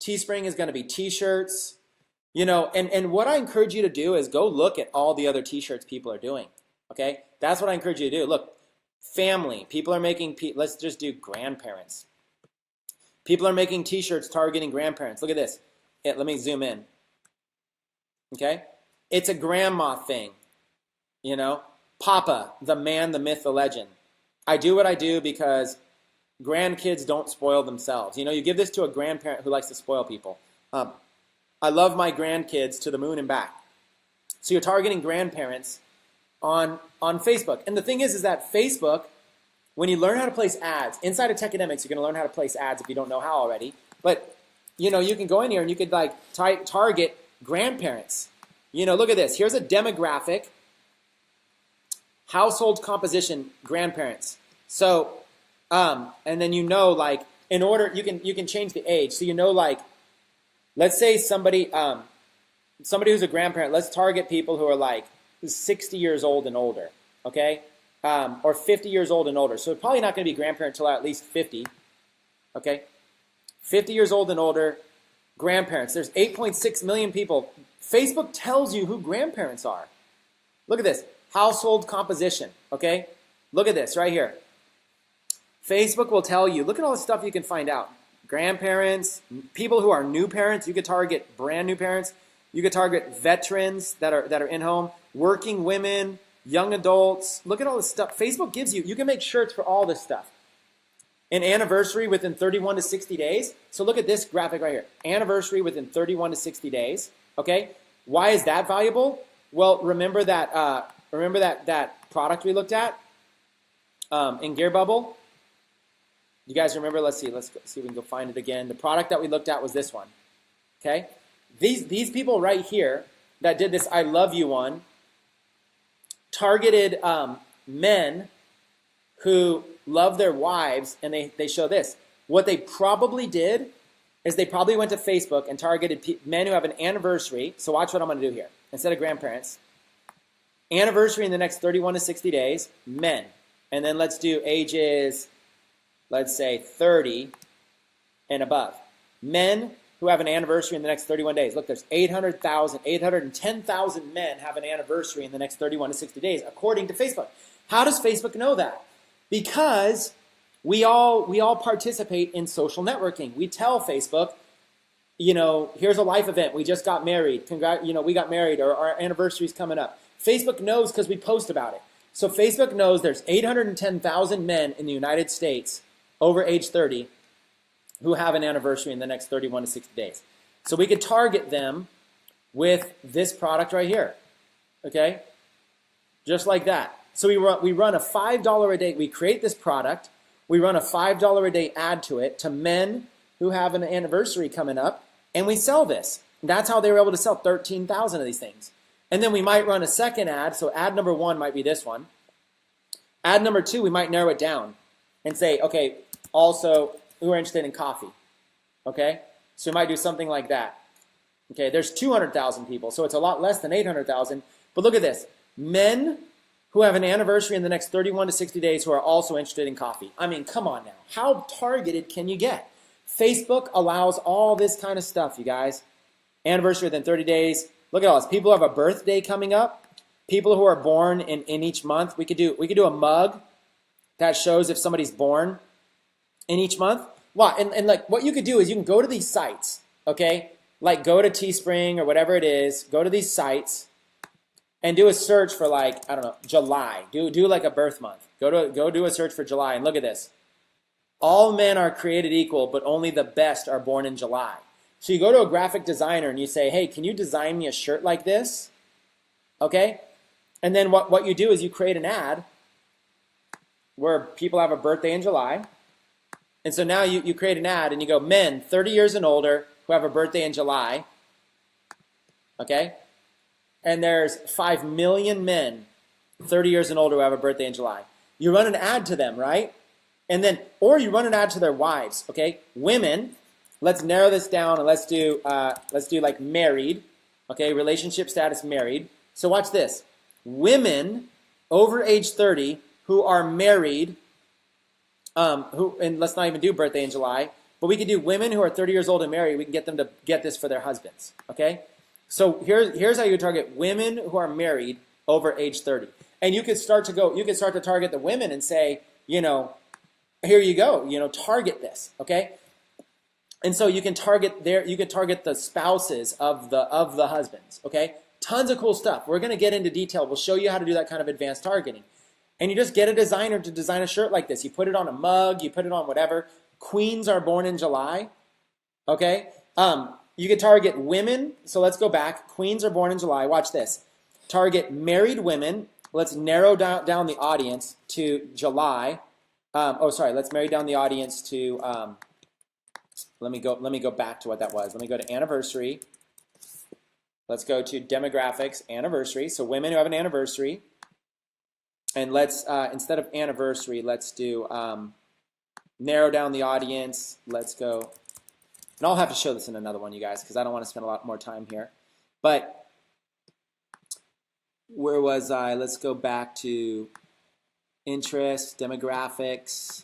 Teespring is going to be t-shirts, you know, and what I encourage you to do is go look at all the other t-shirts people are doing, okay? That's what I encourage you to do. Look, family, people are making, let's just do grandparents. People are making t-shirts targeting grandparents. Look at this. Let me zoom in, okay? It's a grandma thing, you know? Papa, the man, the myth, the legend. I do what I do because grandkids don't spoil themselves. You know, you give this to a grandparent who likes to spoil people. I love my grandkids to the moon and back. So you're targeting grandparents on Facebook. And the thing is that Facebook, when you learn how to place ads, inside of Techademics, you're going to learn how to place ads if you don't know how already. But, you know, you can go in here and you could like target grandparents. You know, look at this. Here's a demographic. Household composition, grandparents. So, and then you know, like, in order, you can change the age. So you know, like, let's say somebody who's a grandparent, let's target people who are like 60 years old and older, okay? Or 50 years old and older. So it's probably not going to be grandparent until at least 50, okay? 50 years old and older, grandparents. There's 8.6 million people. Facebook tells you who grandparents are. Look at this. Household composition, okay? Look at this right here. Facebook will tell you, look at all the stuff you can find out. Grandparents, people who are new parents, you could target brand new parents. You could target veterans that are in home, working women, young adults. Look at all this stuff. Facebook gives you, you can make shirts for all this stuff. An anniversary within 31 to 60 days. So look at this graphic right here. Anniversary within 31 to 60 days, okay? Why is that valuable? Well, remember that product we looked at in Gear Bubble? You guys remember? Let's see if we can go find it again. The product that we looked at was this one. Okay? These people right here that did this I love you one targeted men who love their wives, and they show this. What they probably did is they probably went to Facebook and targeted men who have an anniversary. So watch what I'm going to do here. Instead of grandparents. Anniversary in the next 31 to 60 days, men. And then let's do ages, let's say 30 and above. Men who have an anniversary in the next 31 days. Look, there's 810,000 men have an anniversary in the next 31 to 60 days, according to Facebook. How does Facebook know that? Because we all participate in social networking. We tell Facebook, you know, here's a life event. We just got married. We got married, or our anniversary's coming up. Facebook knows because we post about it. So Facebook knows there's 810,000 men in the United States over age 30 who have an anniversary in the next 31 to 60 days. So we could target them with this product right here, okay? Just like that. So we run a $5 a day. We create this product. We run a $5 a day ad to it to men who have an anniversary coming up, and we sell this. That's how they were able to sell 13,000 of these things. And then we might run a second ad. So ad number 1 might be this one. Ad number 2, we might narrow it down and say, okay, also, we were interested in coffee. Okay? So we might do something like that. Okay, there's 200,000 people, so it's a lot less than 800,000. But look at this. Men who have an anniversary in the next 31 to 60 days who are also interested in coffee. I mean, come on now. How targeted can you get? Facebook allows all this kind of stuff, you guys. Anniversary within 30 days. Look at all this. People who have a birthday coming up. People who are born in each month. We could do a mug that shows if somebody's born in each month. Wow, and like what you could do is you can go to these sites, okay? Like go to Teespring or whatever it is. Go to these sites and do a search for like, I don't know, July. Do like a birth month. Go do a search for July and look at this. All men are created equal, but only the best are born in July. So you go to a graphic designer and you say, hey, can you design me a shirt like this? Okay? And then what you do is you create an ad where people have a birthday in July. And so now you create an ad and you go, men 30 years and older who have a birthday in July. Okay? And there's 5 million men 30 years and older who have a birthday in July. You run an ad to them, right? And then, or you run an ad to their wives, okay? Women, let's narrow this down and let's do like married, okay? Relationship status married. So watch this. Women over age 30 who are married, and let's not even do birthday in July, but we could do women who are 30 years old and married. We can get them to get this for their husbands, okay? So here's how you target women who are married over age 30. And you could start to target the women and say, you know, here you go, you know, target this, okay? And so you can target the spouses of the husbands, okay? Tons of cool stuff. We're going to get into detail. We'll show you how to do that kind of advanced targeting. And you just get a designer to design a shirt like this. You put it on a mug, you put it on whatever. Queens are born in July, okay? You can target women. So let's go back. Queens are born in July. Watch this. Target married women. Let's narrow down the audience to July. Let's narrow down the audience to, let me go back to what that was. Let me go to anniversary. Let's go to demographics, anniversary. So women who have an anniversary. And let's, instead of anniversary, let's do narrow down the audience. Let's go. And I'll have to show this in another one, you guys, because I don't want to spend a lot more time here. But where was I? Let's go back to interest, demographics,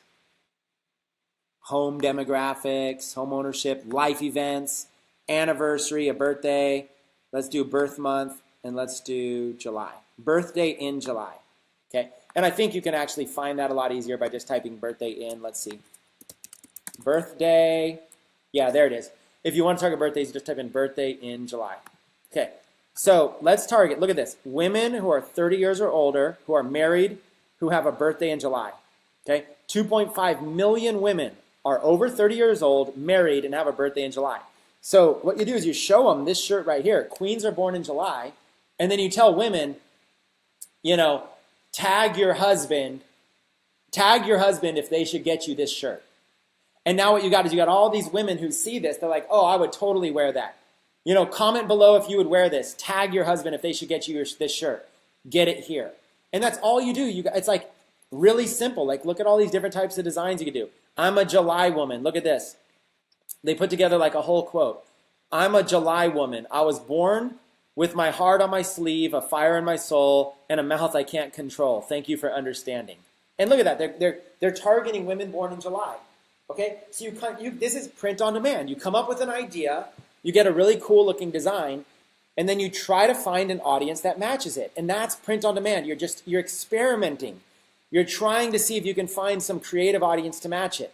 home demographics, home ownership, life events, anniversary, a birthday. Let's do birth month, and let's do July. Birthday in July, okay? And I think you can actually find that a lot easier by just typing birthday in. Let's see. Birthday. Yeah, there it is. If you want to target birthdays, just type in birthday in July. Okay, so let's target, look at this. Women who are 30 years or older, who are married, who have a birthday in July. Okay, 2.5 million women are over 30 years old, married, and have a birthday in July. So what you do is you show them this shirt right here. Queens are born in July. And then you tell women, you know, tag your husband if they should get you this shirt. And now what you got is you got all these women who see this. They're like, oh, I would totally wear that. You know, comment below if you would wear this. Tag your husband if they should get you this shirt. Get it here. And that's all you do. It's like really simple. Like, look at all these different types of designs you could do. I'm a July woman. Look at this. They put together like a whole quote. I'm a July woman. I was born with my heart on my sleeve, a fire in my soul, and a mouth I can't control. Thank you for understanding. And look at that. They're targeting women born in July. Okay? So this is print on demand. You come up with an idea, you get a really cool looking design, and then you try to find an audience that matches it. And that's print on demand. You're experimenting. You're trying to see if you can find some creative audience to match it.